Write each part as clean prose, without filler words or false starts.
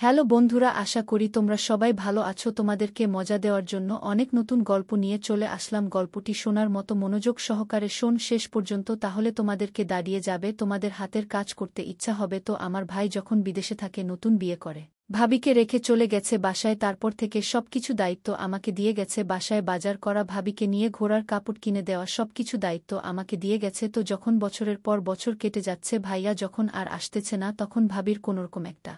Hello বন্ধুরা, আশা করি তোমরা সবাই ভালো আছো। তোমাদেরকে মজা দেওয়ার জন্য অনেক নতুন গল্প নিয়ে চলে আসলাম। গল্পটি শোনার মতো মনোযোগ সহকারে শোন শেষ পর্যন্ত, তাহলে তোমাদেরকে দাঁড়িয়ে যাবে, তোমাদের হাতের কাজ করতে ইচ্ছা হবে। তো আমার ভাই যখন বিদেশে থাকে, নতুন বিয়ে করে ভাবিকে রেখে চলে গেছে বাসায়। তারপর থেকে সবকিছু দায়িত্ব আমাকে দিয়ে গেছে। বাসায় বাজার করা, ভাবিকে নিয়ে ঘোড়ার কাপড় কিনে দেওয়া, সবকিছু দায়িত্ব আমাকে দিয়ে গেছে। তো যখন বছরের পর বছর কেটে যাচ্ছে, ভাইয়া যখন আর আসতেছে না, তখন ভাবির কোনোরকম একটা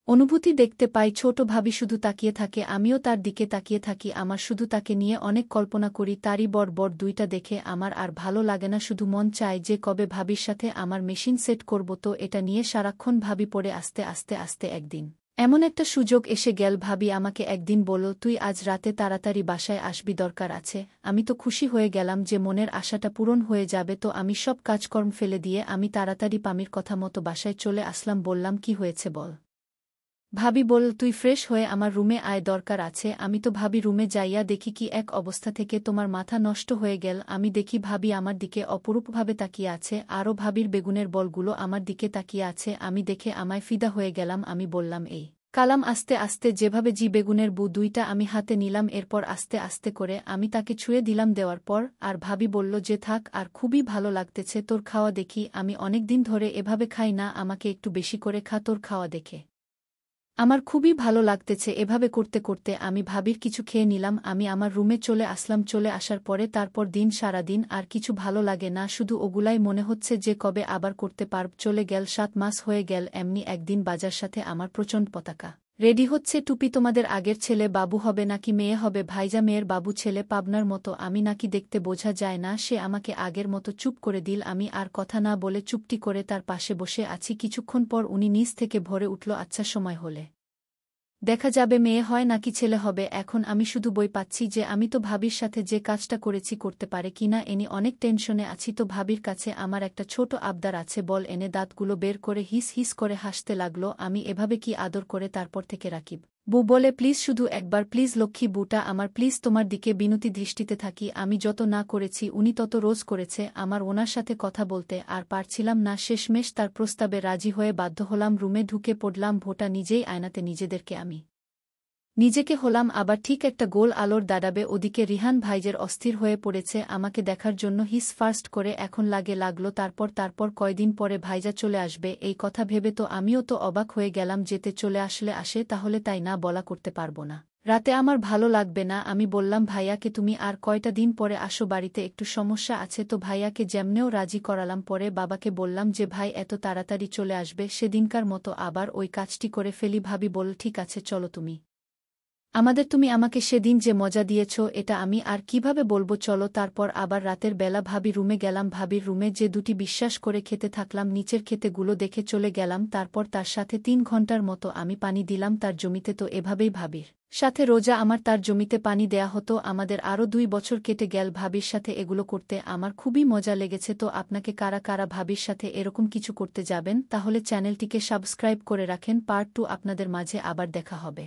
অনুভূতি দেখতে পাই। ছোট ভাবি শুধু তাকিয়ে থাকে, আমিও তার দিকে তাকিয়ে থাকি। আমার শুধু তাকে নিয়ে অনেক কল্পনা করি। তারই বর দুইটা দেখে আমার আর ভালো লাগে না, শুধু মন চায় যে কবে ভাবির সাথে আমার মেশিন সেট করব। তো এটা নিয়ে সারাক্ষণ ভাবি পড়ে। আস্তে আস্তে আস্তে একদিন এমন একটা সুযোগ এসে গেল। ভাবি আমাকে একদিন বলল, তুই আজ রাতে তাড়াতাড়ি বাসায় আসবি, দরকার আছে। আমি তো খুশি হয়ে গেলাম যে মনের আশাটা পূরণ হয়ে যাবে। তো আমি সব কাজকর্ম ফেলে দিয়ে আমি তাড়াতাড়ি পামির কথা মতো বাসায় চলে আসলাম। বললাম, কি হয়েছে বল। ভাবি বলল, তুই ফ্রেশ হয়ে আমার রুমে আয়, দরকার আছে। আমি তো ভাবি রুমে যাইয়া দেখি কি এক অবস্থা, থেকে তোমার মাথা নষ্ট হয়ে গেল। আমি দেখি ভাবি আমার দিকে অপরূপভাবে তাকিয়ে আছে, আরও ভাবির বেগুনের বলগুলো আমার দিকে তাকিয়ে আছে। আমি দেখে আমায় ফিদা হয়ে গেলাম। আমি বললাম, এই কালাম। আস্তে আস্তে যেভাবে বেগুনের দুইটা আমি হাতে নিলাম, এরপর আস্তে আস্তে করে আমি তাকে ছুঁয়ে দিলাম। দেওয়ার পর আর ভাবি বলল যে থাক, আর খুবই ভালো লাগতেছে তোর খাওয়া দেখি। আমি অনেক দিন ধরে এভাবে খাই না, আমাকে একটু বেশি করে খা, তোর খাওয়া দেখে আমার খুবই ভালো লাগতেছে। এভাবে করতে করতে আমি ভাবির কিছু খেয়ে নিলাম। আমি আমার রুমে চলে আসলাম। চলে আসার পরে তারপর দিন সারাদিন আর কিছু ভালো লাগে না, শুধু ওগুলাই মনে হচ্ছে যে কবে আবার করতে পারব। চলে গেল 7 মাস হয়ে গেল। এমনি একদিন বাজার সাথে আমার প্রচণ্ড পতাকা রেডি হচ্ছে। টুপি, তোমাদের আগের ছেলে বাবু হবে নাকি মেয়ে হবে? ভাইজা মেয়ের বাবু, ছেলে পাবনার মতো। আমি নাকি দেখতে, বোঝা যায় না। সে আমাকে আগের মতো চুপ করে দিল। আমি আর কথা না বলে চুপটি করে তার পাশে বসে আছি। কিছুক্ষণ পর উনি নিচ থেকে ভরে উঠল, আচ্ছা, সময় হলে দেখা যাবে মেয়ে হয় নাকি ছেলে হবে। এখন আমি শুধু বই পাচ্ছি যে আমি তো ভাবির সাথে যে কাজটা করেছি করতে পারে কিনা, এনি অনেক টেনশনে আছি। তো ভাবির কাছে আমার একটা ছোট আবদার আছে, বল। এনে দাঁতগুলো বের করে হিস হিস করে হাসতে লাগলো। আমি এভাবে কি আদর করে তারপর থেকে রাখিব? বু বলে, প্লিজ, শুধু একবার প্লিজ, লক্ষ্মী বুটা আমার, প্লিজ, তোমার দিকে বিনতি দৃষ্টিতে থাকি। আমি যত না করেছি উনি তত রোজ করেছে। আমার ওনার সাথে কথা বলতে আর পারছিলাম না। শেষমেশ তার প্রস্তাবে রাজি হয়ে বাধ্য হলাম। রুমে ঢুকে পড়লাম। ভোটা নিজেই আয়নাতে নিজেদেরকে আমি নিজেকে হলাম। আবার ঠিক একটা গোল আলোর দাঁড়াবে। ওদিকে রিহান ভাইজের অস্থির হয়ে পড়েছে আমাকে দেখার জন্য, হিস ফার্স্ট করে এখন লাগলো। তারপর কয়দিন পরে ভাইজা চলে আসবে, এই কথা ভেবে তো আমিও তো অবাক হয়ে গেলাম। যেতে চলে আসলে আসে, তাহলে তাই না বলা করতে পারবো না রাতে আমার ভালো লাগবে না। আমি বললাম ভাইয়াকে, তুমি আর কয়টা দিন পরে আসো, বাড়িতে একটু সমস্যা আছে। তো ভাইয়াকে যেমনেও রাজি করালাম। পরে বাবাকে বললাম যে ভাই এত তাড়াতাড়ি চলে আসবে, সেদিনকার মতো আবার ওই কাজটি করে ফেলি। ভাবি বলল, ঠিক আছে চলো তুমি তুমি আমাকে সেদিন যে মজা দিয়েছ, এটা আমি আর কিভাবে বলবো, চলো। তারপর আবার রাতের বেলা ভাবি রুমে গেলাম। ভাবির রুমে যে দুটি বিশ্বাস করে খেতে থাকলাম, নিচের খেতেগুলো দেখে চলে গেলাম। তারপর তার সাথে 3 ঘন্টার মতো আমি পানি দিলাম তার জমিতে। তো এভাবেই ভাবির সাথে রোজা আমার তার জমিতে পানি দেয়া হতো। আমাদের আরও 2 বছর কেটে গেল ভাবির সাথে এগুলো করতে। আমার খুবই মজা লেগেছে। তো আপনাকে কারা কারা ভাবির সাথে এরকম কিছু করতে যাবেন, তাহলে চ্যানেলটিকে সাবস্ক্রাইব করে রাখেন। পার্ট 2 আপনাদের মাঝে আবার দেখা হবে।